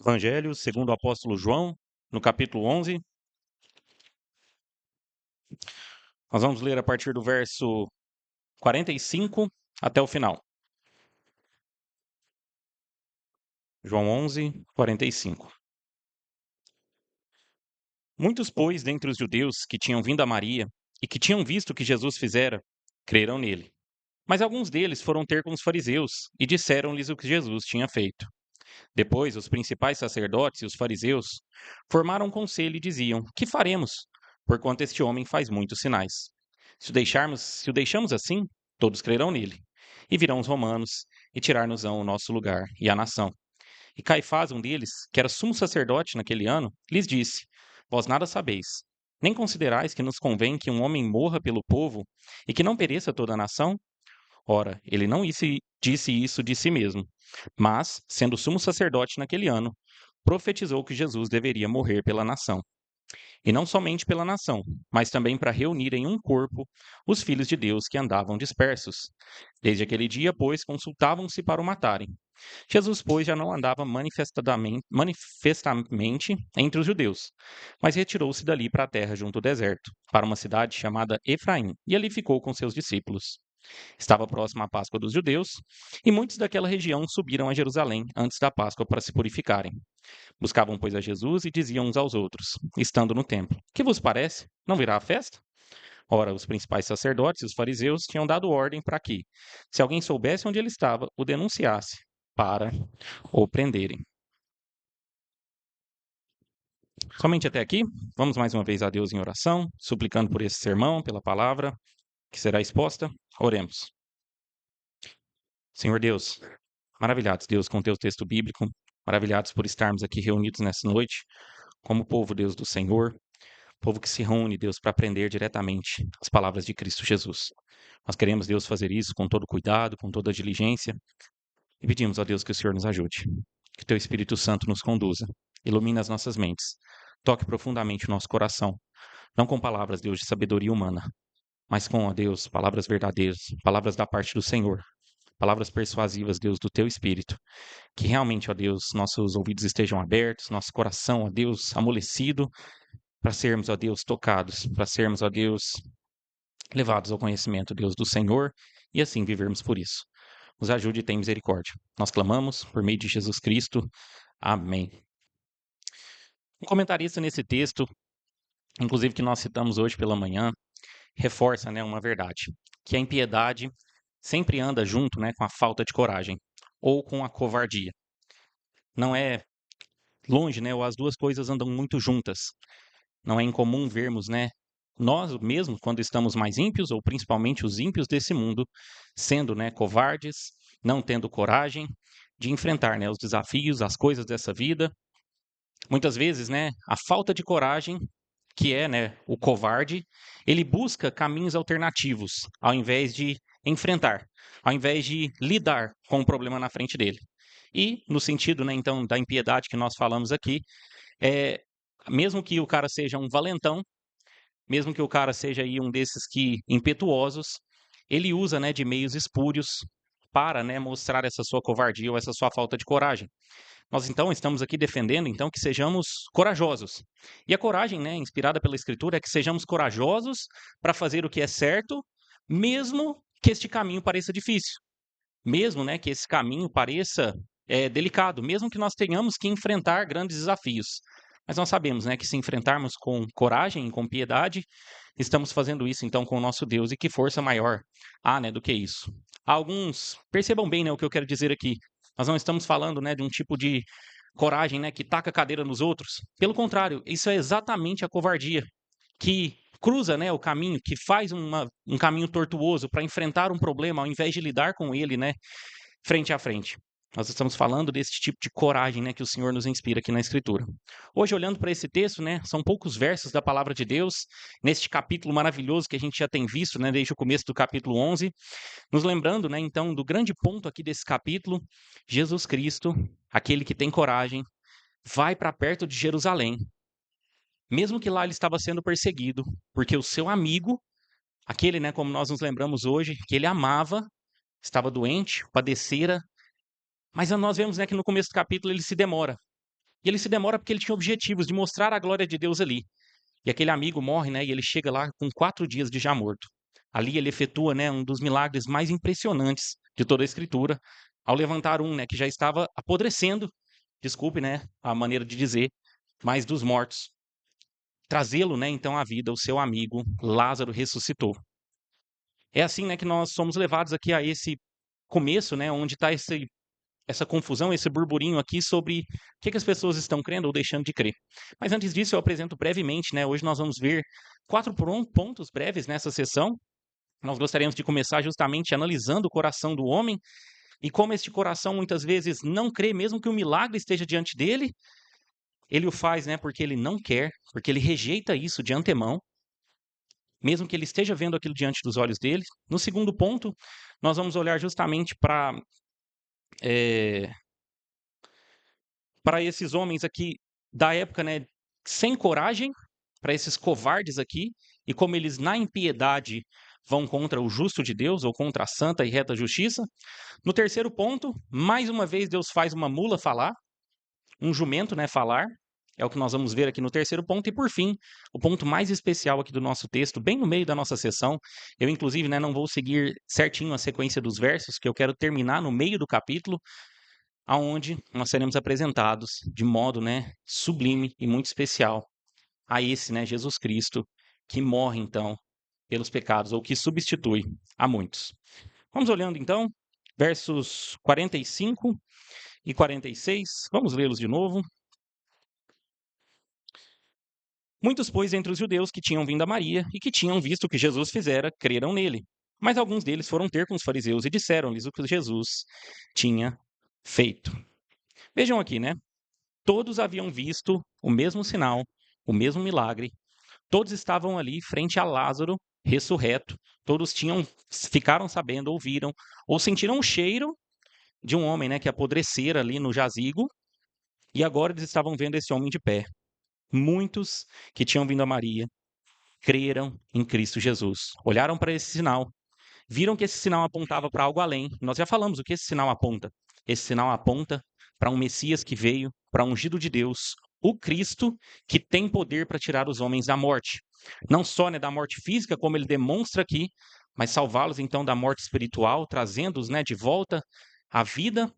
Evangelho segundo o apóstolo João, no capítulo 11. Nós vamos ler a partir do verso 45 até o final. João 11, 45. Muitos, pois, dentre os judeus que tinham vindo a Maria e que tinham visto o que Jesus fizera, creram nele. Mas alguns deles foram ter com os fariseus e disseram-lhes o que Jesus tinha feito. Depois, os principais sacerdotes e os fariseus formaram um conselho e diziam: Que faremos? Porquanto este homem faz muitos sinais. Se o deixamos assim, todos crerão nele. E virão os romanos e tirar-nos-ão o nosso lugar e a nação. E Caifás, um deles, que era sumo sacerdote naquele ano, lhes disse: Vós nada sabeis, nem considerais que nos convém que um homem morra pelo povo e que não pereça toda a nação? Ora, ele não disse isso de si mesmo, mas, sendo sumo sacerdote naquele ano, profetizou que Jesus deveria morrer pela nação. E não somente pela nação, mas também para reunir em um corpo os filhos de Deus que andavam dispersos. Desde aquele dia, pois, consultavam-se para o matarem. Jesus, pois, já não andava manifestamente entre os judeus, mas retirou-se dali para a terra junto ao deserto, para uma cidade chamada Efraim, e ali ficou com seus discípulos. Estava próxima a Páscoa dos judeus, e muitos daquela região subiram a Jerusalém antes da Páscoa para se purificarem. Buscavam, pois, a Jesus e diziam uns aos outros, estando no templo: Que vos parece? Não virá a festa? Ora, os principais sacerdotes e os fariseus tinham dado ordem para que, se alguém soubesse onde ele estava, o denunciasse, para o prenderem. Somente até aqui, vamos mais uma vez a Deus em oração, suplicando por esse sermão, pela palavra que será exposta. Oremos. Senhor Deus, maravilhados, Deus, com o teu texto bíblico, maravilhados por estarmos aqui reunidos nessa noite, como povo, Deus, do Senhor, povo que se reúne, Deus, para aprender diretamente as palavras de Cristo Jesus. Nós queremos, Deus, fazer isso com todo cuidado, com toda diligência, e pedimos, ó Deus, que o Senhor nos ajude, que o teu Espírito Santo nos conduza, ilumine as nossas mentes, toque profundamente o nosso coração, não com palavras, Deus, de sabedoria humana, mas com, ó Deus, palavras verdadeiras, palavras da parte do Senhor, palavras persuasivas, Deus, do teu Espírito. Que realmente, ó Deus, nossos ouvidos estejam abertos, nosso coração, ó Deus, amolecido, para sermos, ó Deus, tocados, para sermos, ó Deus, levados ao conhecimento, Deus, do Senhor, e assim vivermos por isso. Nos ajude e tenha misericórdia. Nós clamamos por meio de Jesus Cristo. Amém. Um comentarista nesse texto, inclusive que nós citamos hoje pela manhã, reforça, né, uma verdade, que a impiedade sempre anda junto, né, com a falta de coragem ou com a covardia. Não é longe, né, ou as duas coisas andam muito juntas. Não é incomum vermos, né, nós mesmos, quando estamos mais ímpios, ou principalmente os ímpios desse mundo, sendo, né, covardes, não tendo coragem de enfrentar, né, os desafios, as coisas dessa vida. Muitas vezes, né, a falta de coragem, que é, né, o covarde, ele busca caminhos alternativos, ao invés de enfrentar, ao invés de lidar com o problema na frente dele. E, no sentido, né, então, da impiedade que nós falamos aqui, é, mesmo que o cara seja um valentão, mesmo que o cara seja aí um desses que impetuosos, ele usa, né, de meios espúrios para, né, mostrar essa sua covardia ou essa sua falta de coragem. Nós então estamos aqui defendendo então que sejamos corajosos. E a coragem, né, inspirada pela escritura, é que sejamos corajosos para fazer o que é certo, mesmo que este caminho pareça difícil, mesmo, né, que esse caminho pareça delicado, mesmo que nós tenhamos que enfrentar grandes desafios. Mas nós sabemos, né, que se enfrentarmos com coragem e com piedade, estamos fazendo isso então com o nosso Deus, e que força maior há, né, do que isso. Alguns percebam bem, né, o que eu quero dizer aqui. Nós não estamos falando, né, de um tipo de coragem, né, que taca a cadeira nos outros. Pelo contrário, isso é exatamente a covardia que cruza, né, o caminho, que faz um caminho tortuoso para enfrentar um problema ao invés de lidar com ele, né, frente a frente. Nós estamos falando desse tipo de coragem, né, que o Senhor nos inspira aqui na Escritura. Hoje, olhando para esse texto, né, são poucos versos da palavra de Deus, neste capítulo maravilhoso que a gente já tem visto, né, desde o começo do capítulo 11, nos lembrando, né, então, do grande ponto aqui desse capítulo: Jesus Cristo, aquele que tem coragem, vai para perto de Jerusalém, mesmo que lá ele estava sendo perseguido, porque o seu amigo, aquele, né, como nós nos lembramos hoje, que ele amava, estava doente, padecera, mas nós vemos, né, que no começo do capítulo ele se demora. E ele se demora porque ele tinha objetivos de mostrar a glória de Deus ali. E aquele amigo morre, né, e ele chega lá com 4 dias de já morto. Ali ele efetua, né, um dos milagres mais impressionantes de toda a Escritura, ao levantar um, né, que já estava apodrecendo, desculpe, né, a maneira de dizer, mas dos mortos. Trazê-lo, né, então à vida, o seu amigo Lázaro ressuscitou. É assim, né, que nós somos levados aqui a esse começo, né, onde está essa confusão, esse burburinho aqui sobre o que as pessoas estão crendo ou deixando de crer. Mas antes disso, eu apresento brevemente, né? Hoje nós vamos ver 4 pontos breves nessa sessão. Nós gostaríamos de começar justamente analisando o coração do homem e como este coração muitas vezes não crê, mesmo que o milagre esteja diante dele, ele o faz, né, porque ele não quer, porque ele rejeita isso de antemão, mesmo que ele esteja vendo aquilo diante dos olhos dele. No segundo ponto, nós vamos olhar justamente eh, para esses homens aqui da época, né, sem coragem, para esses covardes aqui, e como eles na impiedade vão contra o justo de Deus ou contra a santa e reta justiça. No terceiro ponto, mais uma vez Deus faz uma mula falar, um jumento, né, falar. É o que nós vamos ver aqui no terceiro ponto. E por fim, o ponto mais especial aqui do nosso texto, bem no meio da nossa sessão. Eu, inclusive, né, não vou seguir certinho a sequência dos versos, que eu quero terminar no meio do capítulo, aonde nós seremos apresentados de modo, né, sublime e muito especial a esse, né, Jesus Cristo, que morre então pelos pecados ou que substitui a muitos. Vamos olhando então versos 45 e 46. Vamos lê-los de novo. Muitos, pois, entre os judeus que tinham vindo a Maria e que tinham visto o que Jesus fizera, creram nele. Mas alguns deles foram ter com os fariseus e disseram-lhes o que Jesus tinha feito. Vejam aqui, né? Todos haviam visto o mesmo sinal, o mesmo milagre. Todos estavam ali frente a Lázaro ressurreto. Todos ficaram sabendo, ouviram ou sentiram o cheiro de um homem, né, que apodrecera ali no jazigo. E agora eles estavam vendo esse homem de pé. Muitos que tinham vindo a Maria creram em Cristo Jesus. Olharam para esse sinal, viram que esse sinal apontava para algo além. Nós já falamos o que esse sinal aponta. Esse sinal aponta para um Messias que veio, para um ungido de Deus, o Cristo, que tem poder para tirar os homens da morte. Não só, né, da morte física, como ele demonstra aqui, mas salvá-los então da morte espiritual, trazendo-os, né, de volta à vida,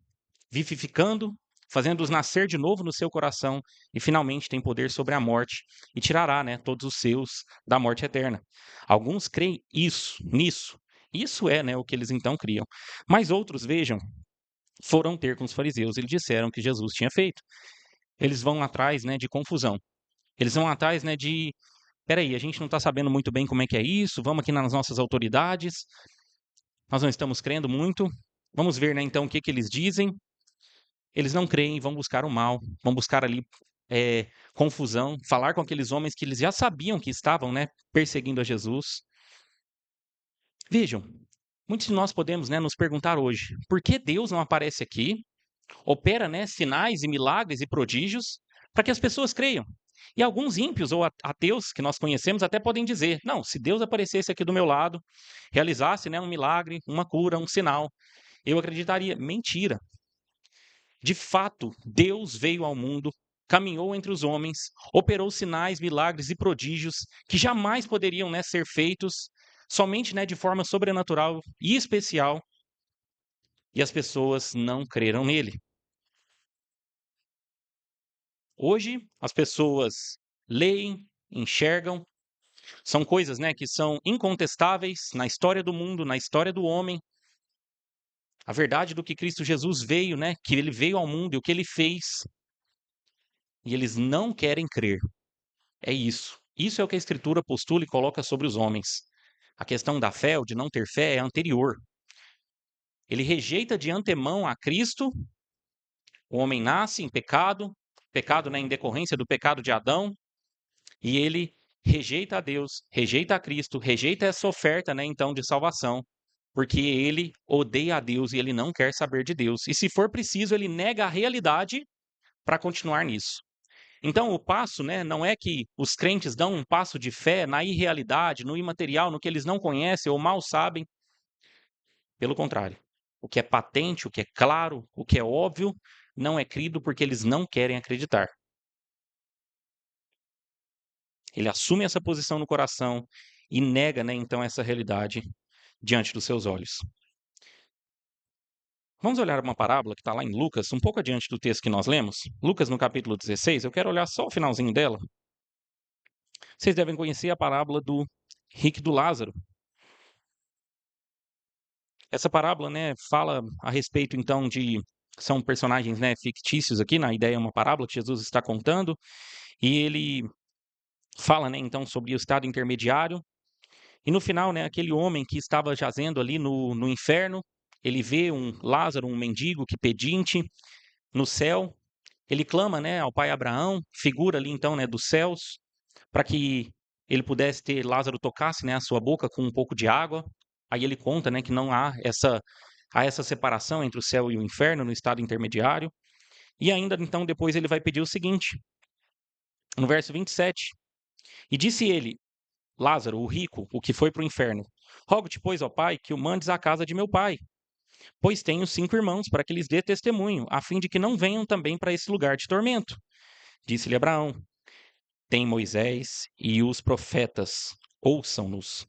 vivificando, fazendo-os nascer de novo no seu coração e finalmente tem poder sobre a morte e tirará, né, todos os seus da morte eterna. Alguns creem nisso. Isso é, né, o que eles então criam. Mas outros, vejam, foram ter com os fariseus e lhe disseram que Jesus tinha feito. Eles vão atrás, né, de confusão. Eles vão atrás, né, de peraí, a gente não está sabendo muito bem como é que é isso, vamos aqui nas nossas autoridades, nós não estamos crendo muito, vamos ver, né, então, o que que eles dizem. Eles não creem, vão buscar o mal, vão buscar ali confusão, falar com aqueles homens que eles já sabiam que estavam, né, perseguindo a Jesus. Vejam, muitos de nós podemos, né, nos perguntar hoje, por que Deus não aparece aqui, opera, né, sinais e milagres e prodígios para que as pessoas creiam? E alguns ímpios ou ateus que nós conhecemos até podem dizer, não, se Deus aparecesse aqui do meu lado, realizasse, né, um milagre, uma cura, um sinal, eu acreditaria. Mentira. De fato, Deus veio ao mundo, caminhou entre os homens, operou sinais, milagres e prodígios que jamais poderiam, né, ser feitos somente, né, de forma sobrenatural e especial, e as pessoas não creram nele. Hoje, as pessoas leem, enxergam, são coisas, né, que são incontestáveis na história do mundo, na história do homem. A verdade do que Cristo Jesus veio, né, que ele veio ao mundo e o que ele fez, e eles não querem crer. É isso. Isso é o que a Escritura postula e coloca sobre os homens. A questão da fé ou de não ter fé é anterior. Ele rejeita de antemão a Cristo, o homem nasce em pecado, pecado, né, em decorrência do pecado de Adão, e ele rejeita a Deus, rejeita a Cristo, rejeita essa oferta, né, então, de salvação, porque ele odeia a Deus e ele não quer saber de Deus. E se for preciso, ele nega a realidade para continuar nisso. Então, o passo, né, não é que os crentes dão um passo de fé na irrealidade, no imaterial, no que eles não conhecem ou mal sabem. Pelo contrário. O que é patente, o que é claro, o que é óbvio, não é crido porque eles não querem acreditar. Ele assume essa posição no coração e nega, né, então, essa realidade diante dos seus olhos. Vamos olhar uma parábola que está lá em Lucas, um pouco adiante do texto que nós lemos. Lucas, no capítulo 16, eu quero olhar só o finalzinho dela. Vocês devem conhecer a parábola do rico e do Lázaro. Essa parábola, né, fala a respeito, então, de... São personagens, né, fictícios aqui, na ideia é uma parábola que Jesus está contando, e ele fala, né, então, sobre o estado intermediário. E no final, né, aquele homem que estava jazendo ali no inferno, ele vê um Lázaro, um mendigo que pedinte no céu. Ele clama, né, ao pai Abraão, figura ali então, né, dos céus, para que ele pudesse ter Lázaro tocasse, né, a sua boca com um pouco de água. Aí ele conta, né, que não há essa separação entre o céu e o inferno no estado intermediário. E ainda então depois ele vai pedir o seguinte, no verso 27. E disse ele, Lázaro, o rico, o que foi para o inferno: Rogo-te, pois, ó pai, que o mandes à casa de meu pai, pois tenho 5 irmãos, para que lhes dê testemunho, a fim de que não venham também para esse lugar de tormento. Disse-lhe Abraão: Tem Moisés e os profetas, ouçam-nos.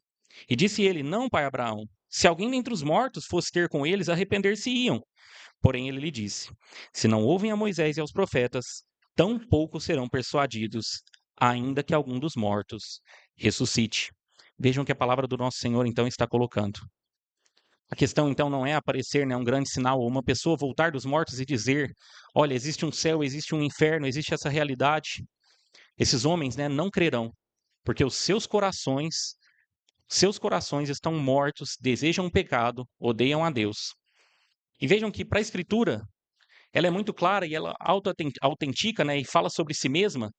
E disse ele: Não, pai Abraão, se alguém dentre os mortos fosse ter com eles, arrepender-se-iam. Porém ele lhe disse: Se não ouvem a Moisés e aos profetas, tampouco serão persuadidos, ainda que algum dos mortos ressuscite. Vejam que a palavra do nosso Senhor então está colocando. A questão então não é aparecer, né, um grande sinal, ou uma pessoa voltar dos mortos e dizer: olha, existe um céu, existe um inferno, existe essa realidade. Esses homens, né, não crerão, porque os seus corações estão mortos, desejam o pecado, odeiam a Deus. E vejam que para a Escritura, ela é muito clara e ela autentica, né, e fala sobre si mesma.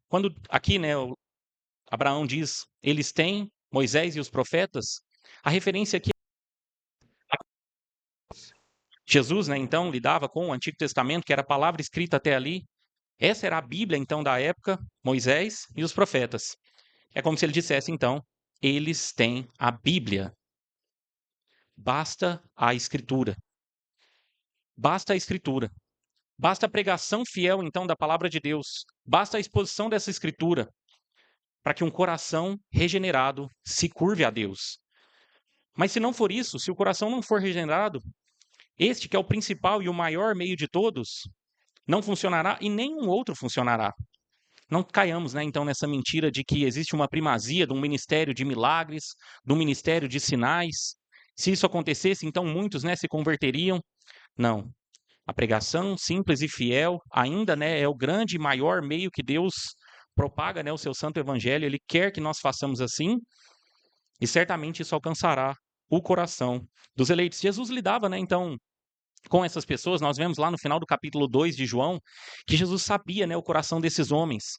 Quando aqui, né, Abraão diz, eles têm Moisés e os profetas, a referência aqui Jesus, né, então, lidava com o Antigo Testamento, que era a palavra escrita até ali. Essa era a Bíblia, então, da época, Moisés e os profetas. É como se ele dissesse, então, eles têm a Bíblia. Basta a Escritura. Basta a Escritura. Basta a pregação fiel, então, da palavra de Deus. Basta a exposição dessa Escritura para que um coração regenerado se curve a Deus. Mas se não for isso, se o coração não for regenerado, este que é o principal e o maior meio de todos, não funcionará e nenhum outro funcionará. Não caiamos, né, então, nessa mentira de que existe uma primazia de um ministério de milagres, de um ministério de sinais. Se isso acontecesse, então muitos, né, se converteriam. Não. A pregação simples e fiel ainda, né, é o grande e maior meio que Deus propaga, né, o seu santo evangelho. Ele quer que nós façamos assim e certamente isso alcançará o coração dos eleitos. Jesus lidava, né, então, com essas pessoas. Nós vemos lá no final do capítulo 2 de João que Jesus sabia, né, o coração desses homens.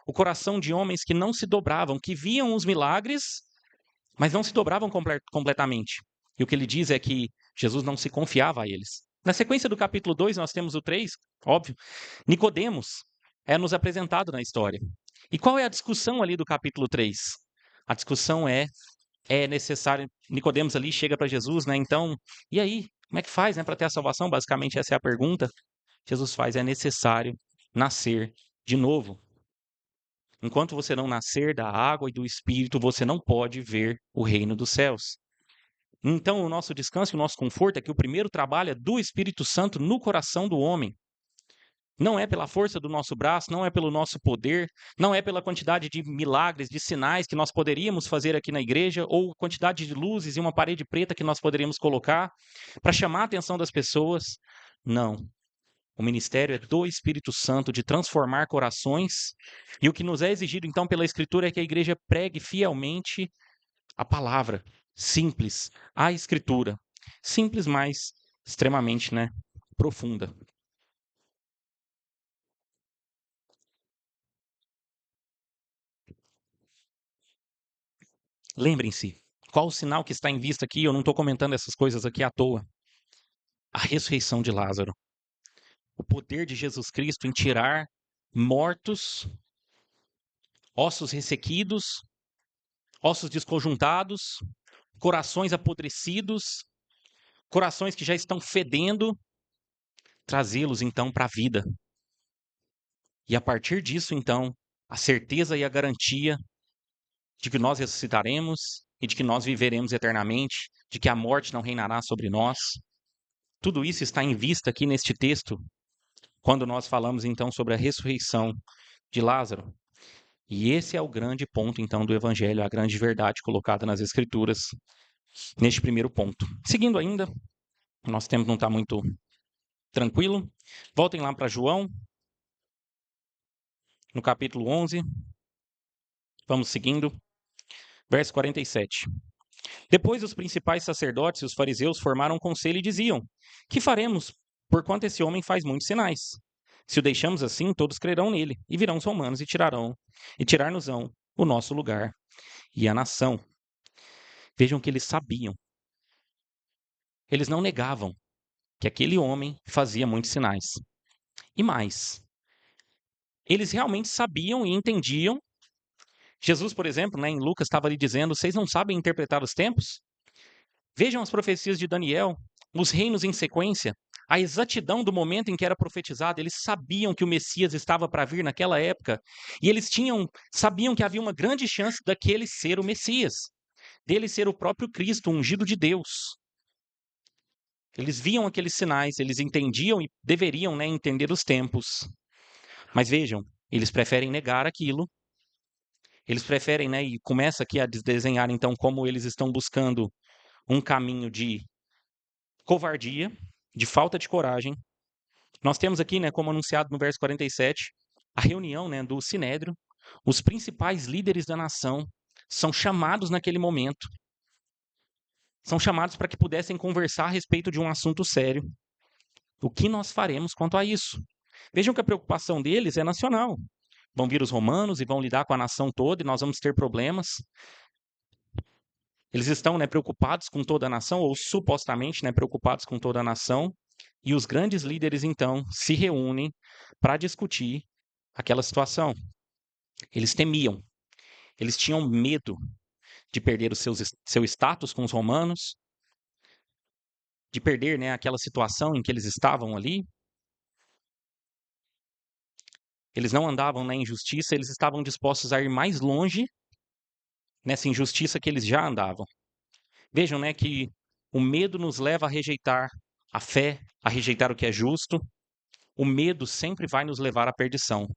O coração de homens que não se dobravam, que viam os milagres, mas não se dobravam completamente. E o que ele diz é que Jesus não se confiava a eles. Na sequência do capítulo 2, nós temos o 3, óbvio. Nicodemos é nos apresentado na história. E qual é a discussão ali do capítulo 3? A discussão é necessário. Nicodemos ali chega para Jesus, né? Então, e aí? Como é que faz, né, para ter a salvação? Basicamente essa é a pergunta. Jesus faz: é necessário nascer de novo. Enquanto você não nascer da água e do Espírito, você não pode ver o reino dos céus. Então, o nosso descanso e o nosso conforto é que o primeiro trabalho é do Espírito Santo no coração do homem. Não é pela força do nosso braço, não é pelo nosso poder, não é pela quantidade de milagres, de sinais que nós poderíamos fazer aqui na igreja, ou quantidade de luzes e uma parede preta que nós poderíamos colocar para chamar a atenção das pessoas. Não. O ministério é do Espírito Santo de transformar corações, e o que nos é exigido então pela Escritura é que a igreja pregue fielmente a palavra, simples, a Escritura. Simples, mas extremamente, né, profunda. Lembrem-se, qual o sinal que está em vista aqui? Eu não estou comentando essas coisas aqui à toa. A ressurreição de Lázaro. O poder de Jesus Cristo em tirar mortos, ossos ressequidos, ossos desconjuntados, corações apodrecidos, corações que já estão fedendo, trazê-los então para a vida. E a partir disso, então, a certeza e a garantia de que nós ressuscitaremos e de que nós viveremos eternamente, de que a morte não reinará sobre nós. Tudo isso está em vista aqui neste texto, quando nós falamos então sobre a ressurreição de Lázaro. E esse é o grande ponto então do evangelho, a grande verdade colocada nas escrituras neste primeiro ponto. Seguindo ainda, nosso tempo não está muito tranquilo. Voltem lá para João, no capítulo 11. Vamos seguindo. Verso 47. Depois os principais sacerdotes e os fariseus formaram um conselho e diziam: Que faremos, porquanto esse homem faz muitos sinais? Se o deixamos assim, todos crerão nele, e virão os romanos e tirar-nos-ão o nosso lugar e a nação. Vejam que eles sabiam. Eles não negavam que aquele homem fazia muitos sinais. E mais, eles realmente sabiam e entendiam. Jesus, por exemplo, em Lucas estava ali dizendo: Vocês não sabem interpretar os tempos? Vejam as profecias de Daniel, os reinos em sequência, a exatidão do momento em que era profetizado. Eles sabiam que o Messias estava para vir naquela época e eles sabiam que havia uma grande chance daquele ser o Messias, dele ser o próprio Cristo, o ungido de Deus. Eles viam aqueles sinais, eles entendiam e deveriam entender os tempos. Mas vejam, eles preferem negar aquilo. Eles preferem, e começa aqui a desenhar então como eles estão buscando um caminho de covardia, de falta de coragem. Nós temos aqui, como anunciado no verso 47, a reunião do Sinédrio. Os principais líderes da nação são chamados naquele momento. São chamados para que pudessem conversar a respeito de um assunto sério. O que nós faremos quanto a isso? Vejam que a preocupação deles é nacional. Vão vir os romanos e vão lidar com a nação toda e nós vamos ter problemas. Eles estão preocupados com toda a nação, ou supostamente preocupados com toda a nação, e os grandes líderes, então, se reúnem para discutir aquela situação. Eles temiam, eles tinham medo de perder seu status com os romanos, de perder aquela situação em que eles estavam ali. Eles não andavam na injustiça, eles estavam dispostos a ir mais longe nessa injustiça que eles já andavam. Vejam, que o medo nos leva a rejeitar a fé, a rejeitar o que é justo. O medo sempre vai nos levar à perdição.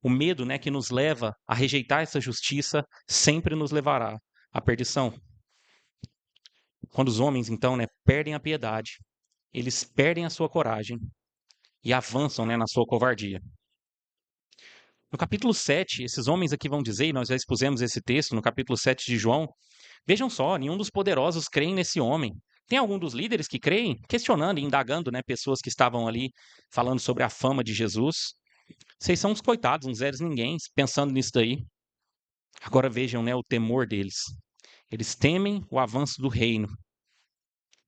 O medo, que nos leva a rejeitar essa justiça, sempre nos levará à perdição. Quando os homens, então, perdem a piedade, eles perdem a sua coragem e avançam, na sua covardia. No capítulo 7, esses homens aqui vão dizer, e nós já expusemos esse texto no capítulo 7 de João, vejam só, nenhum dos poderosos crê nesse homem. Tem algum dos líderes que creem? Questionando e indagando, pessoas que estavam ali falando sobre a fama de Jesus. Vocês são uns coitados, uns zeros ninguém, pensando nisso daí. Agora vejam, o temor deles. Eles temem o avanço do reino.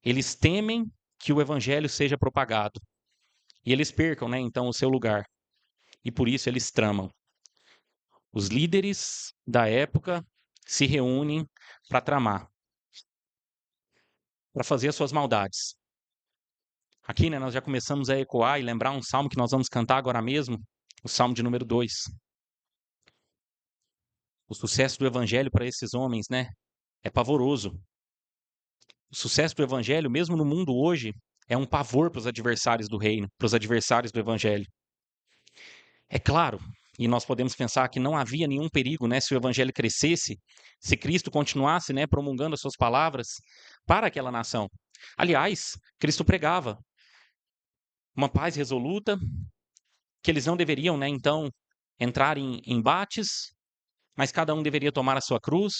Eles temem que o evangelho seja propagado. E eles percam, então, o seu lugar. E por isso eles tramam. Os líderes da época se reúnem para tramar, para fazer as suas maldades. Aqui, nós já começamos a ecoar e lembrar um salmo que nós vamos cantar agora mesmo, o salmo de número 2. O sucesso do evangelho para esses homens, é pavoroso. O sucesso do evangelho, mesmo no mundo hoje, é um pavor para os adversários do reino, para os adversários do evangelho. É claro, e nós podemos pensar que não havia nenhum perigo, se o evangelho crescesse, se Cristo continuasse, promulgando as suas palavras para aquela nação. Aliás, Cristo pregava uma paz resoluta, que eles não deveriam, então, entrar em embates, mas cada um deveria tomar a sua cruz.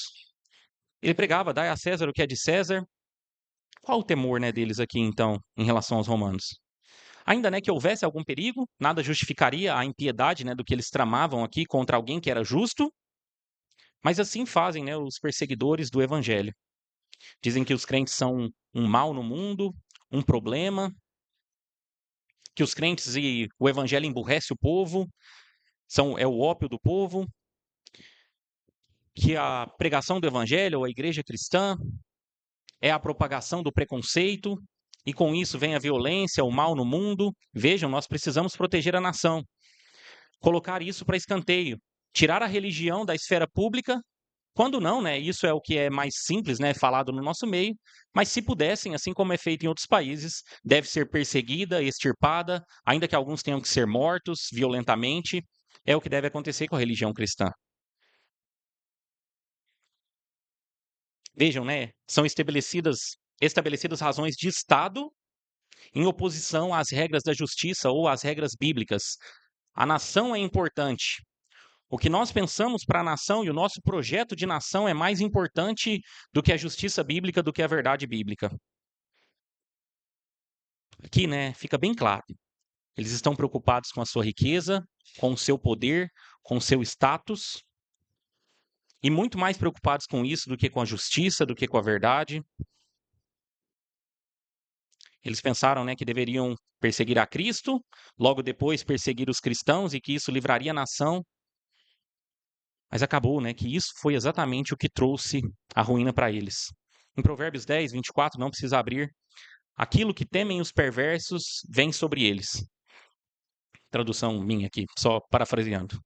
Ele pregava: dai a César o que é de César. Qual o temor, deles aqui, então, em relação aos romanos? Ainda, que houvesse algum perigo, nada justificaria a impiedade, do que eles tramavam aqui contra alguém que era justo, mas assim fazem, os perseguidores do evangelho. Dizem que os crentes são um mal no mundo, um problema, que os crentes e o evangelho emburrece o povo, é o ópio do povo, que a pregação do evangelho, ou a igreja cristã, é a propagação do preconceito, e com isso vem a violência, o mal no mundo. Vejam, nós precisamos proteger a nação, colocar isso para escanteio, tirar a religião da esfera pública. Quando não, né? Isso é o que é mais simples, né? Falado no nosso meio. Mas se pudessem, assim como é feito em outros países, deve ser perseguida, extirpada, ainda que alguns tenham que ser mortos violentamente. É o que deve acontecer com a religião cristã. Vejam, né? São estabelecidas razões de Estado em oposição às regras da justiça ou às regras bíblicas. A nação é importante. O que nós pensamos para a nação e o nosso projeto de nação é mais importante do que a justiça bíblica, do que a verdade bíblica. Aqui, né, fica bem claro. Eles estão preocupados com a sua riqueza, com o seu poder, com o seu status, e muito mais preocupados com isso do que com a justiça, do que com a verdade. Eles pensaram, né, que deveriam perseguir a Cristo, logo depois perseguir os cristãos e que isso livraria a nação. Mas acabou, né, que isso foi exatamente o que trouxe a ruína para eles. Em Provérbios 10, 24, não precisa abrir. Aquilo que temem os perversos vem sobre eles. Tradução minha aqui, só parafraseando.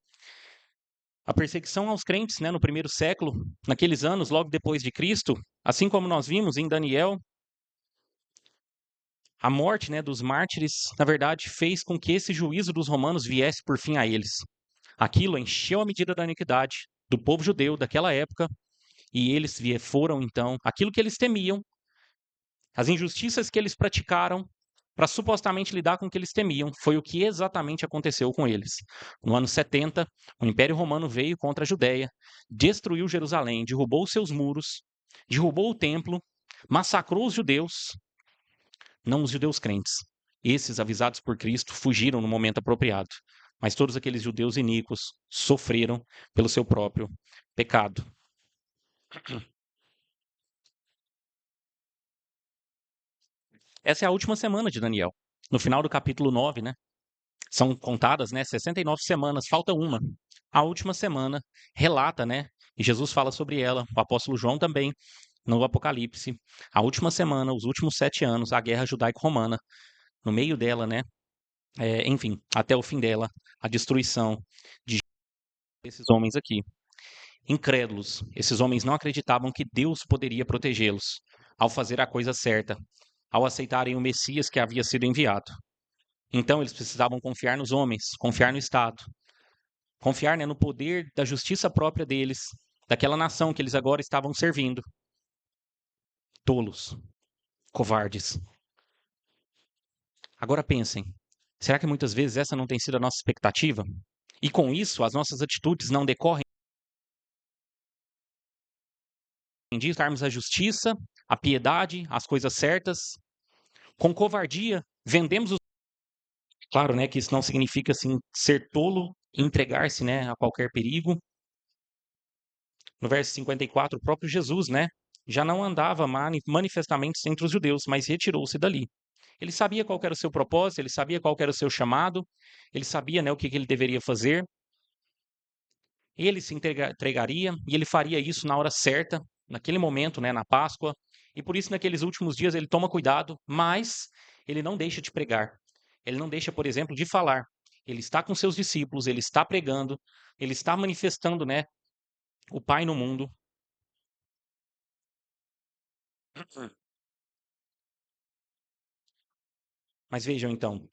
A perseguição aos crentes, né, no primeiro século, naqueles anos, logo depois de Cristo, assim como nós vimos em Daniel, a morte, né, dos mártires, na verdade, fez com que esse juízo dos romanos viesse por fim a eles. Aquilo encheu a medida da iniquidade do povo judeu daquela época, e eles foram, então, aquilo que eles temiam, as injustiças que eles praticaram para supostamente lidar com o que eles temiam, foi o que exatamente aconteceu com eles. No ano 70, o Império Romano veio contra a Judéia, destruiu Jerusalém, derrubou seus muros, derrubou o templo, massacrou os judeus, não os judeus crentes. Esses, avisados por Cristo, fugiram no momento apropriado. Mas todos aqueles judeus iníquos sofreram pelo seu próprio pecado. Essa é a última semana de Daniel. No final do capítulo 9, né? São contadas, né, 69 semanas, falta uma. A última semana relata, né? E Jesus fala sobre ela, o apóstolo João também, no Apocalipse. A última semana, os últimos 7 anos, a guerra judaico-romana. No meio dela, né? Enfim, até o fim dela, a destruição de esses homens aqui. Incrédulos, esses homens não acreditavam que Deus poderia protegê-los ao fazer a coisa certa, ao aceitarem o Messias que havia sido enviado. Então eles precisavam confiar nos homens, confiar no Estado, confiar, né, no poder da justiça própria deles, daquela nação que eles agora estavam servindo. Tolos, covardes. Agora pensem, será que muitas vezes essa não tem sido a nossa expectativa? E com isso, as nossas atitudes não decorrem de buscarmos a justiça, a piedade, as coisas certas. Com covardia, vendemos os... Claro, né, que isso não significa, assim, ser tolo, entregar-se, né, a qualquer perigo. No verso 54, o próprio Jesus, né, já não andava manifestamente entre os judeus, mas retirou-se dali. Ele sabia qual era o seu propósito, ele sabia qual era o seu chamado, ele sabia, né, o que ele deveria fazer. Ele se entregaria e ele faria isso na hora certa, naquele momento, né, na Páscoa. E por isso, naqueles últimos dias, ele toma cuidado, mas ele não deixa de pregar. Ele não deixa, por exemplo, de falar. Ele está com seus discípulos, ele está pregando, ele está manifestando, né, o Pai no mundo. Mas vejam então,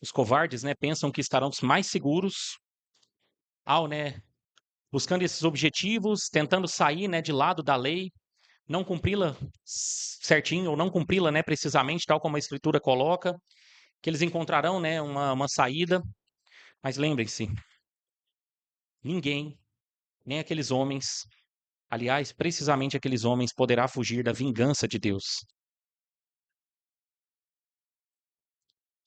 os covardes, né, pensam que estarão mais seguros ao, né, buscando esses objetivos, tentando sair, né, de lado da lei, não cumpri-la certinho ou não cumpri-la, né, precisamente tal como a escritura coloca, que eles encontrarão, né, uma saída. Mas lembrem-se, ninguém, nem aqueles homens, aliás, precisamente aqueles homens, poderá fugir da vingança de Deus.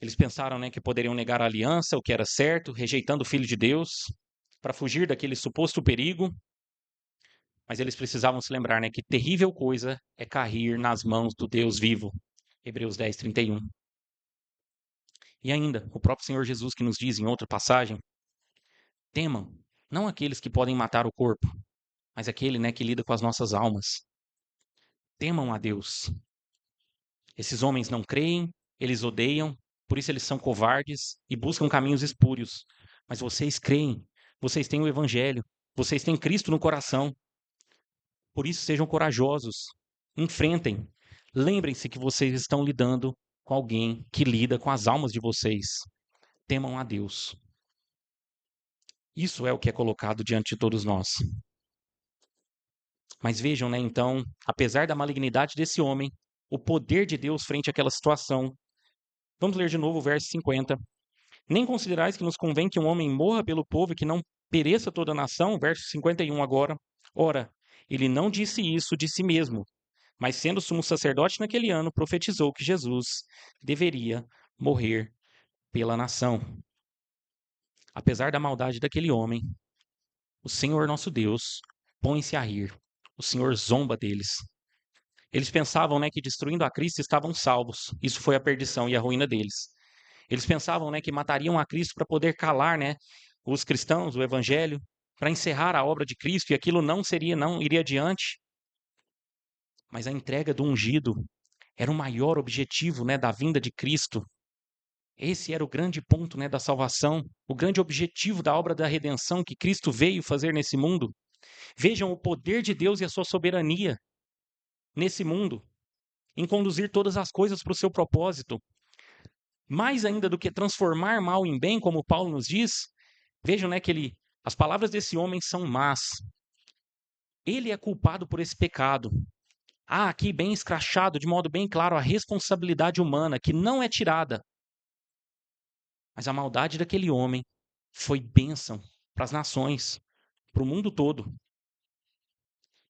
Eles pensaram, né, que poderiam negar a aliança, o que era certo, rejeitando o Filho de Deus, para fugir daquele suposto perigo. Mas eles precisavam se lembrar, né, que terrível coisa é cair nas mãos do Deus vivo. Hebreus 10, 31. E ainda, o próprio Senhor Jesus que nos diz em outra passagem, temam, não aqueles que podem matar o corpo, mas aquele, né, que lida com as nossas almas. Temam a Deus. Esses homens não creem, eles odeiam, por isso eles são covardes e buscam caminhos espúrios. Mas vocês creem, vocês têm o evangelho, vocês têm Cristo no coração. Por isso sejam corajosos, enfrentem. Lembrem-se que vocês estão lidando com alguém que lida com as almas de vocês. Temam a Deus. Isso é o que é colocado diante de todos nós. Mas vejam, né, então, apesar da malignidade desse homem, o poder de Deus frente àquela situação. Vamos ler de novo o verso 50. Nem considerais que nos convém que um homem morra pelo povo e que não pereça toda a nação? Verso 51 agora. Ora, ele não disse isso de si mesmo, mas sendo sumo sacerdote naquele ano, profetizou que Jesus deveria morrer pela nação. Apesar da maldade daquele homem, o Senhor nosso Deus põe-se a rir. O Senhor zomba deles. Eles pensavam, né, que destruindo a Cristo estavam salvos. Isso foi a perdição e a ruína deles. Eles pensavam, né, que matariam a Cristo para poder calar, né, os cristãos, o evangelho, para encerrar a obra de Cristo, e aquilo não iria adiante. Mas a entrega do ungido era o maior objetivo, né, da vinda de Cristo. Esse era o grande ponto, né, da salvação, o grande objetivo da obra da redenção que Cristo veio fazer nesse mundo. Vejam o poder de Deus e a sua soberania nesse mundo, em conduzir todas as coisas para o seu propósito. Mais ainda do que transformar mal em bem, como Paulo nos diz, vejam, né, que as palavras desse homem são más. Ele é culpado por esse pecado. Há aqui bem escrachado, de modo bem claro, a responsabilidade humana, que não é tirada. Mas a maldade daquele homem foi bênção para as nações, para o mundo todo.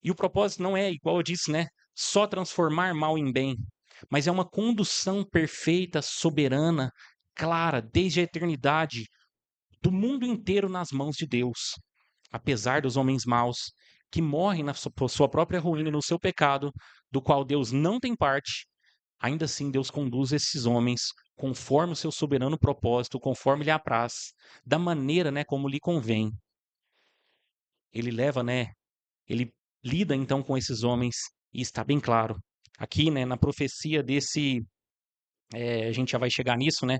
E o propósito não é, igual eu disse, né, só transformar mal em bem, mas é uma condução perfeita, soberana, clara, desde a eternidade, do mundo inteiro nas mãos de Deus. Apesar dos homens maus, que morrem na sua própria ruína e no seu pecado, do qual Deus não tem parte, ainda assim Deus conduz esses homens conforme o seu soberano propósito, conforme lhe apraz, da maneira, né, como lhe convém. Ele leva, né, ele lida então com esses homens e está bem claro. Aqui, né, na profecia desse, a gente já vai chegar nisso, né,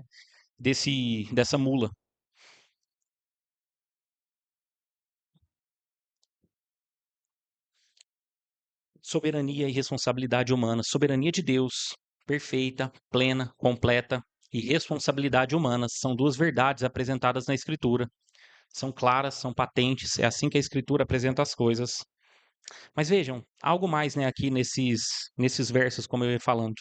dessa mula. Soberania e responsabilidade humana. Soberania de Deus, perfeita, plena, completa, e responsabilidade humana são duas verdades apresentadas na Escritura. São claras, são patentes, é assim que a Escritura apresenta as coisas. Mas vejam, algo mais, né, aqui nesses versos, como eu ia falando.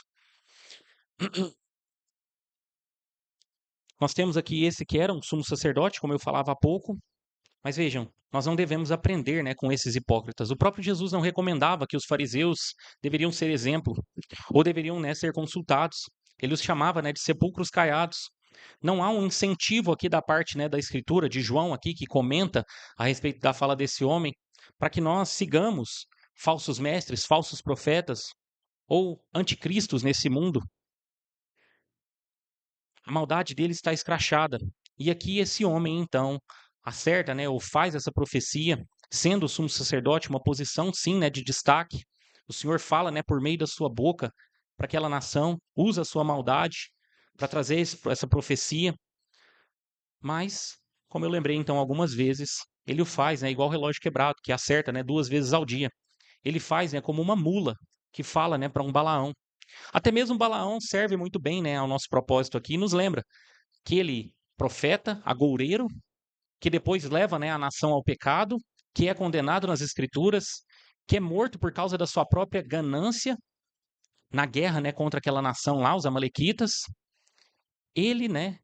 Nós temos aqui esse que era um sumo sacerdote, como eu falava há pouco, mas vejam, nós não devemos aprender, né, com esses hipócritas. O próprio Jesus não recomendava que os fariseus deveriam ser exemplo, ou deveriam, né, ser consultados. Ele os chamava, né, de sepulcros caiados. Não há um incentivo aqui da parte, né, da escritura de João aqui que comenta a respeito da fala desse homem para que nós sigamos falsos mestres, falsos profetas ou anticristos nesse mundo. A maldade dele está escrachada. E aqui esse homem, então, acerta, né, ou faz essa profecia, sendo o sumo sacerdote uma posição, sim, né, de destaque. O Senhor fala, né, por meio da sua boca para aquela nação, usa a sua maldade para trazer essa profecia. Mas, como eu lembrei, então, algumas vezes, ele o faz, né, igual o relógio quebrado, que acerta, né, 2 vezes ao dia. Ele faz, né, como uma mula que fala, né, para um Balaão. Até mesmo Balaão serve muito bem, né, ao nosso propósito aqui e nos lembra aquele profeta, agoureiro, que depois leva, né, a nação ao pecado, que é condenado nas escrituras, que é morto por causa da sua própria ganância na guerra, né, contra aquela nação lá, os amalequitas. Ele, né,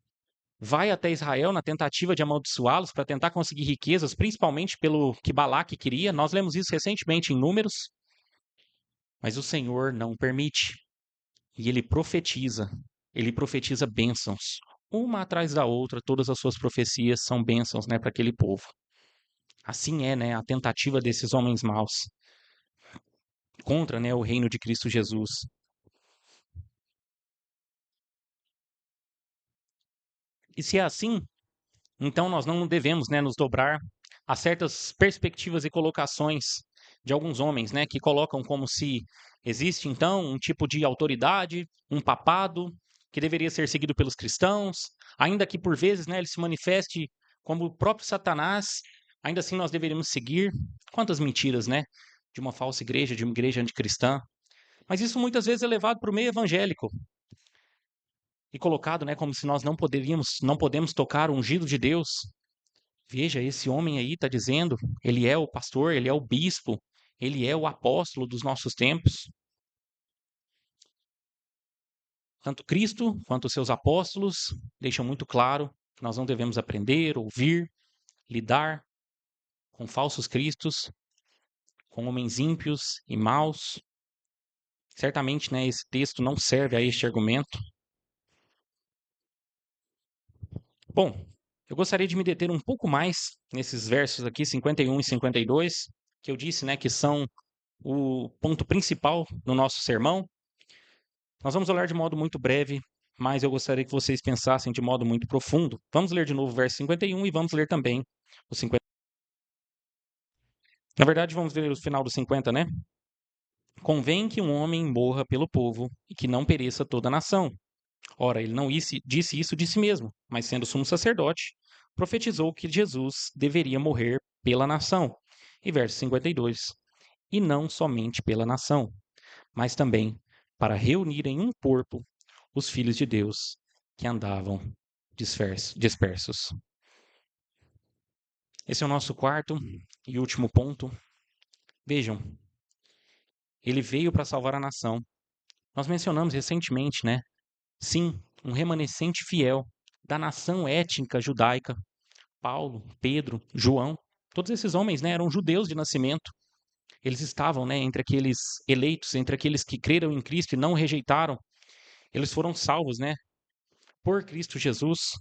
vai até Israel na tentativa de amaldiçoá-los para tentar conseguir riquezas, principalmente pelo que Balaque queria. Nós lemos isso recentemente em Números, mas o Senhor não permite. E ele profetiza bênçãos. Uma atrás da outra, todas as suas profecias são bênçãos, né, para aquele povo. Assim é, né, a tentativa desses homens maus contra, né, o reino de Cristo Jesus. E se é assim, então nós não devemos, né, nos dobrar a certas perspectivas e colocações de alguns homens, né, que colocam como se existe então um tipo de autoridade, um papado que deveria ser seguido pelos cristãos, ainda que por vezes, né, ele se manifeste como o próprio Satanás, ainda assim nós deveríamos seguir. Quantas mentiras, né, de uma falsa igreja, de uma igreja anticristã. Mas isso muitas vezes é levado para o meio evangélico e colocado, né, como se nós não podemos tocar o ungido de Deus. Veja, esse homem aí está dizendo, ele é o pastor, ele é o bispo, ele é o apóstolo dos nossos tempos. Tanto Cristo quanto os seus apóstolos deixam muito claro que nós não devemos aprender, ouvir, lidar com falsos cristos, com homens ímpios e maus. Certamente, né, esse texto não serve a este argumento. Bom, eu gostaria de me deter um pouco mais nesses versos aqui, 51 e 52, que eu disse, né, que são o ponto principal no nosso sermão. Nós vamos olhar de modo muito breve, mas eu gostaria que vocês pensassem de modo muito profundo. Vamos ler de novo o verso 51 e vamos ler também o 50. Na verdade, vamos ler o final do 50, né? Convém que um homem morra pelo povo e que não pereça toda a nação. Ora, ele não disse isso de si mesmo, mas sendo sumo sacerdote, profetizou que Jesus deveria morrer pela nação. E verso 52. E não somente pela nação, mas também para reunir em um corpo os filhos de Deus que andavam dispersos. Esse é o nosso quarto e último ponto. Vejam, ele veio para salvar a nação. Nós mencionamos recentemente, né? Sim, um remanescente fiel da nação étnica judaica. Paulo, Pedro, João, todos esses homens, né, eram judeus de nascimento. Eles estavam, né, entre aqueles eleitos, entre aqueles que creram em Cristo e não o rejeitaram. Eles foram salvos, né, por Cristo Jesus.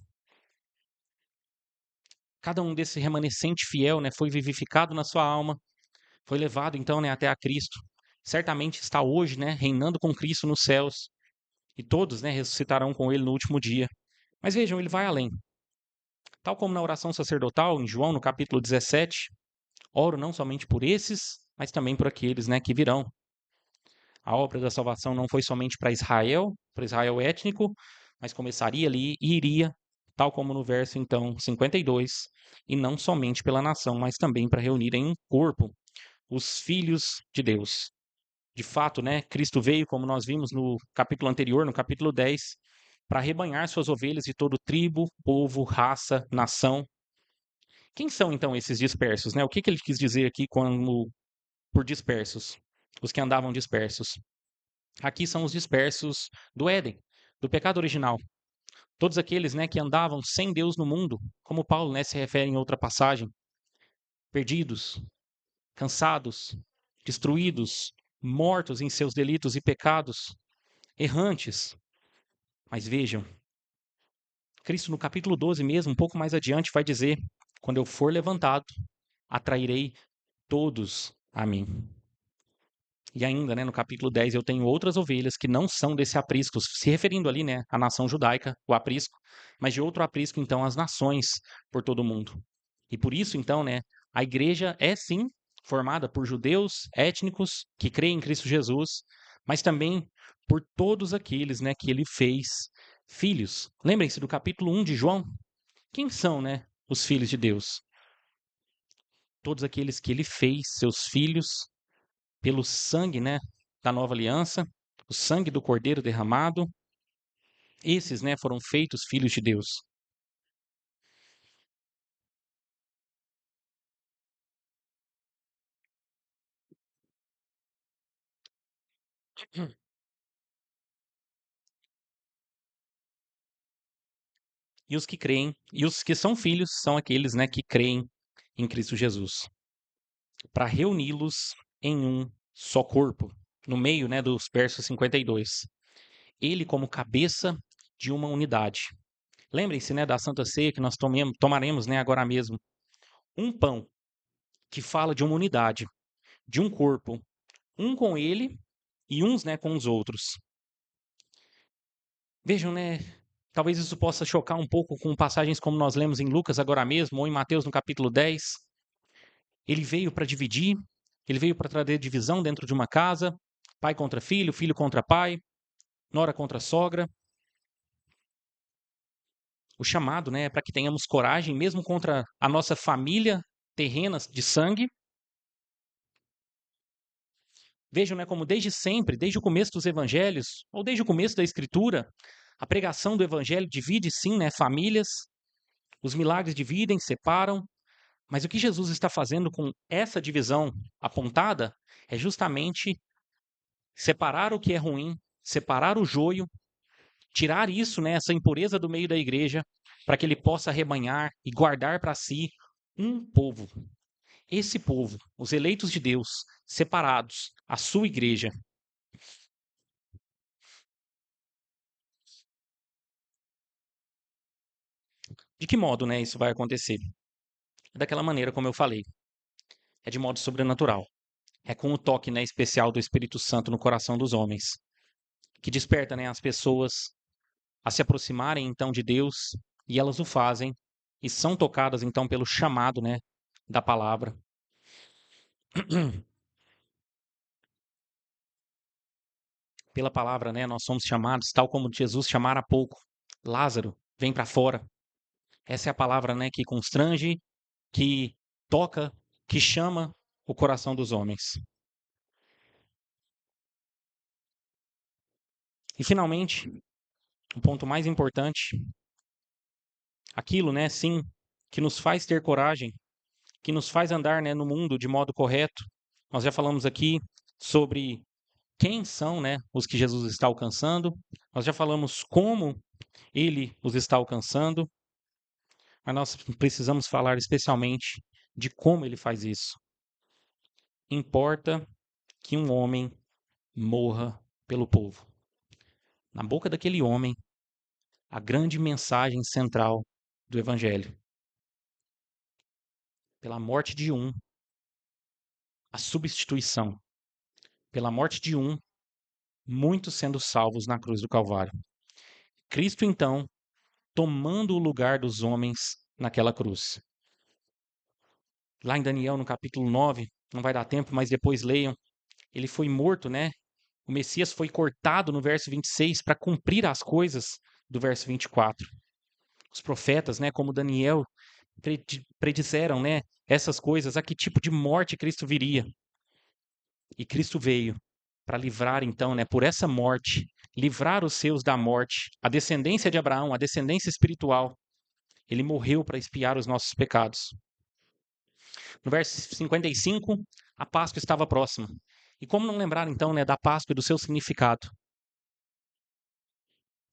Cada um desse remanescente fiel, né, foi vivificado na sua alma, foi levado então, né, até a Cristo. Certamente está hoje, né, reinando com Cristo nos céus. E todos, né, ressuscitarão com ele no último dia. Mas vejam, ele vai além. Tal como na oração sacerdotal, em João, no capítulo 17, oro não somente por esses, mas também por aqueles, né, que virão. A obra da salvação não foi somente para Israel étnico, mas começaria ali e iria, tal como no verso então 52, e não somente pela nação, mas também para reunir em um corpo os filhos de Deus. De fato, né, Cristo veio, como nós vimos no capítulo anterior, no capítulo 10, para rebanhar suas ovelhas de todo tribo, povo, raça, nação. Quem são então esses dispersos, né? O que ele quis dizer aqui por dispersos? Os que andavam dispersos. Aqui são os dispersos do Éden, do pecado original. Todos aqueles, né, que andavam sem Deus no mundo, como Paulo, né, se refere em outra passagem, perdidos, cansados, destruídos, mortos em seus delitos e pecados, errantes. Mas vejam, Cristo no capítulo 12 mesmo, um pouco mais adiante, vai dizer: quando eu for levantado, atrairei todos a mim. E ainda, né, no capítulo 10, eu tenho outras ovelhas que não são desse aprisco, se referindo ali, né, à nação judaica, o aprisco, mas de outro aprisco, então, as nações por todo o mundo. E por isso, então, né, a igreja é sim formada por judeus étnicos que creem em Cristo Jesus, mas também por todos aqueles, né, que ele fez filhos. Lembrem-se do capítulo 1 de João. Quem são, né, os filhos de Deus? Todos aqueles que ele fez seus filhos pelo sangue, né, da nova aliança, o sangue do Cordeiro derramado. Esses, né, foram feitos filhos de Deus. E os que creem, e os que são filhos, são aqueles, né, que creem em Cristo Jesus, para reuni-los em um só corpo, no meio, né, dos versos 52. Ele como cabeça de uma unidade. Lembrem-se, né, da Santa Ceia que nós tomaremos, né, agora mesmo. Um pão que fala de uma unidade, de um corpo, um com ele e uns, né, com os outros. Vejam, né, talvez isso possa chocar um pouco com passagens como nós lemos em Lucas agora mesmo, ou em Mateus no capítulo 10. Ele veio para dividir, Ele veio para trazer divisão dentro de uma casa, pai contra filho, filho contra pai, nora contra sogra. O chamado, né, é para que tenhamos coragem, mesmo contra a nossa família terrena de sangue. Vejam, né, como desde sempre, desde o começo dos evangelhos, ou desde o começo da escritura, a pregação do evangelho divide sim, né, famílias, os milagres dividem, separam, mas o que Jesus está fazendo com essa divisão apontada é justamente separar o que é ruim, separar o joio, tirar isso, né, essa impureza do meio da igreja, para que ele possa rebanhar e guardar para si um povo. Esse povo, os eleitos de Deus, separados, a sua igreja. De que modo, né, isso vai acontecer? Daquela maneira como eu falei, é de modo sobrenatural. É com o toque, né, especial do Espírito Santo no coração dos homens, que desperta, né, as pessoas a se aproximarem então de Deus, e elas o fazem e são tocadas então pelo chamado, né, da palavra. Pela palavra, né, nós somos chamados, tal como Jesus chamara há pouco. Lázaro, vem para fora. Essa é a palavra, né, que constrange, que toca, que chama o coração dos homens. E finalmente, o ponto mais importante, aquilo, né, sim, que nos faz ter coragem, que nos faz andar, né, no mundo de modo correto. Nós já falamos aqui sobre quem são, né, os que Jesus está alcançando. Nós já falamos como ele os está alcançando, mas nós precisamos falar especialmente de como ele faz isso. Importa que um homem morra pelo povo. Na boca daquele homem, a grande mensagem central do evangelho. Pela morte de um, a substituição. Pela morte de um, muitos sendo salvos na cruz do Calvário. Cristo, então, tomando o lugar dos homens naquela cruz. Lá em Daniel, no capítulo 9, não vai dar tempo, mas depois leiam, ele foi morto, né? O Messias foi cortado no verso 26 para cumprir as coisas do verso 24. Os profetas, né, como Daniel, predisseram, né, essas coisas, a que tipo de morte Cristo viria. E Cristo veio para livrar, então, né, por essa morte, livrar os seus da morte, a descendência de Abraão, a descendência espiritual. Ele morreu para expiar os nossos pecados. No verso 55, a Páscoa estava próxima. E como não lembrar, então, né, da Páscoa e do seu significado?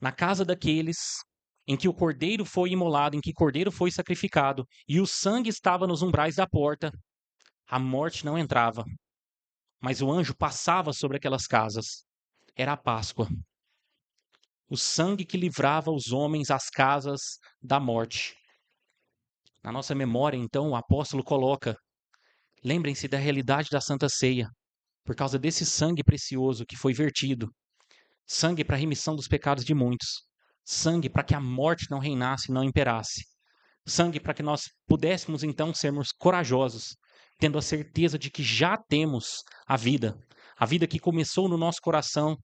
Na casa daqueles em que o cordeiro foi imolado, em que o cordeiro foi sacrificado, e o sangue estava nos umbrais da porta, a morte não entrava, mas o anjo passava sobre aquelas casas. Era a Páscoa. O sangue que livrava os homens às casas da morte. Na nossa memória, então, o apóstolo coloca: lembrem-se da realidade da Santa Ceia, por causa desse sangue precioso que foi vertido. Sangue para a remissão dos pecados de muitos. Sangue para que a morte não reinasse e não imperasse. Sangue para que nós pudéssemos então sermos corajosos, tendo a certeza de que já temos a vida que começou no nosso coração,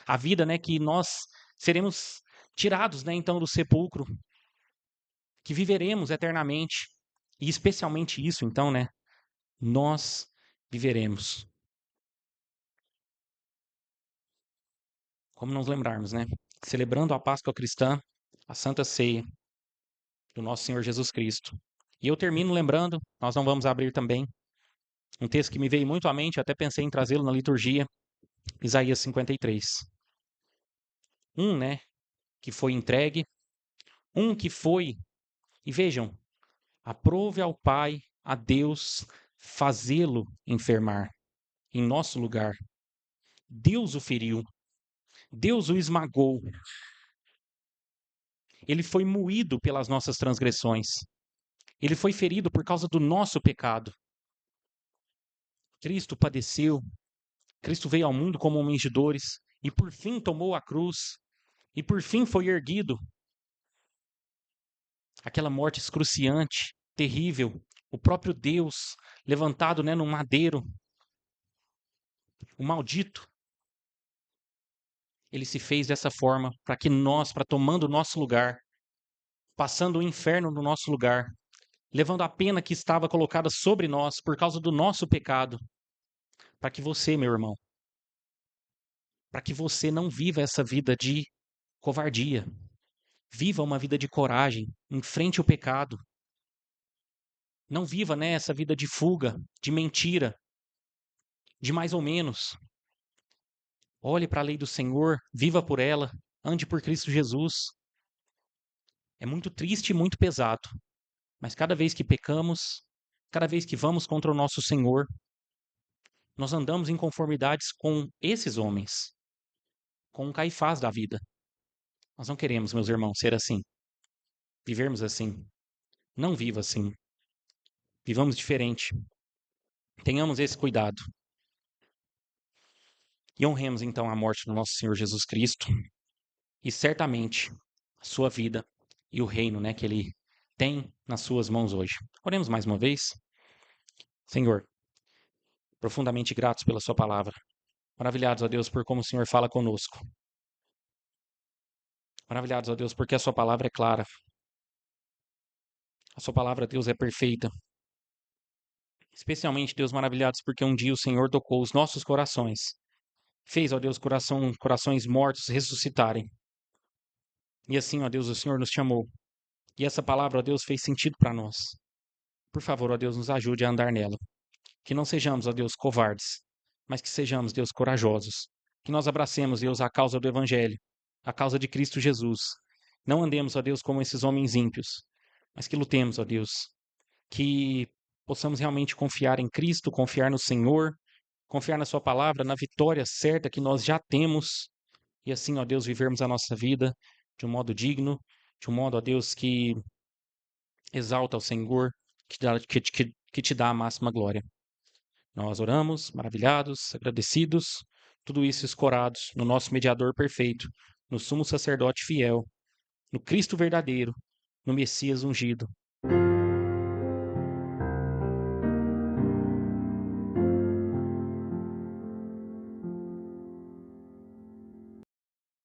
a vida, né, que nós seremos tirados, né, então do sepulcro, que viveremos eternamente, e especialmente isso, então, né, nós viveremos. Como nos lembrarmos, né? Celebrando a Páscoa cristã, a Santa Ceia do nosso Senhor Jesus Cristo. E eu termino lembrando, nós não vamos abrir também, um texto que me veio muito à mente, até pensei em trazê-lo na liturgia, Isaías 53. Né, que foi entregue, que foi, e vejam, aprove ao Pai, a Deus, fazê-lo enfermar em nosso lugar. Deus o feriu, Deus o esmagou. Ele foi moído pelas nossas transgressões. Ele foi ferido por causa do nosso pecado. Cristo padeceu, Cristo veio ao mundo como homem de dores e por fim tomou a cruz e por fim foi erguido. Aquela morte excruciante, terrível, o próprio Deus levantado, né, num madeiro, O maldito, ele se fez dessa forma para que nós, para tomando o nosso lugar, passando o inferno no nosso lugar, levando a pena que estava colocada sobre nós por causa do nosso pecado, para que você, meu irmão, para que você não viva essa vida de covardia. Viva uma vida de coragem, enfrente o pecado. Não viva essa vida de fuga, de mentira, de mais ou menos. Olhe para a lei do Senhor, viva por ela, ande por Cristo Jesus. É muito triste e muito pesado, mas cada vez que pecamos, cada vez que vamos contra o nosso Senhor, nós andamos em conformidades com esses homens, com o Caifás da vida. Nós não queremos, meus irmãos, ser assim, vivermos assim. Não viva assim. Vivamos diferente. Tenhamos esse cuidado. E honremos então a morte do nosso Senhor Jesus Cristo e certamente a sua vida e o reino, que ele tem nas suas mãos hoje. Oremos mais uma vez. Senhor, profundamente gratos pela sua palavra. Maravilhados, ó Deus, por como o Senhor fala conosco. Maravilhados, ó Deus, porque a sua palavra é clara. A sua palavra, Deus, é perfeita. Especialmente, Deus, maravilhados, porque um dia o Senhor tocou os nossos corações. Fez, ó Deus, corações mortos ressuscitarem. E assim, ó Deus, o Senhor nos chamou. E essa palavra, ó Deus, fez sentido para nós. Por favor, ó Deus, nos ajude a andar nela. Que não sejamos, ó Deus, covardes, mas que sejamos, Deus, corajosos. Que nós abracemos, Deus, a causa do Evangelho, a causa de Cristo Jesus. Não andemos, ó Deus, como esses homens ímpios, mas que lutemos, ó Deus. Que possamos realmente confiar em Cristo, confiar no Senhor, confiar na Sua palavra, na vitória certa que nós já temos. E assim, ó Deus, vivermos a nossa vida de um modo digno, de um modo, ó Deus, que exalta ao Senhor, que te dá a máxima glória. Nós oramos, maravilhados, agradecidos, tudo isso escorados no nosso mediador perfeito, no sumo sacerdote fiel, no Cristo verdadeiro, no Messias ungido,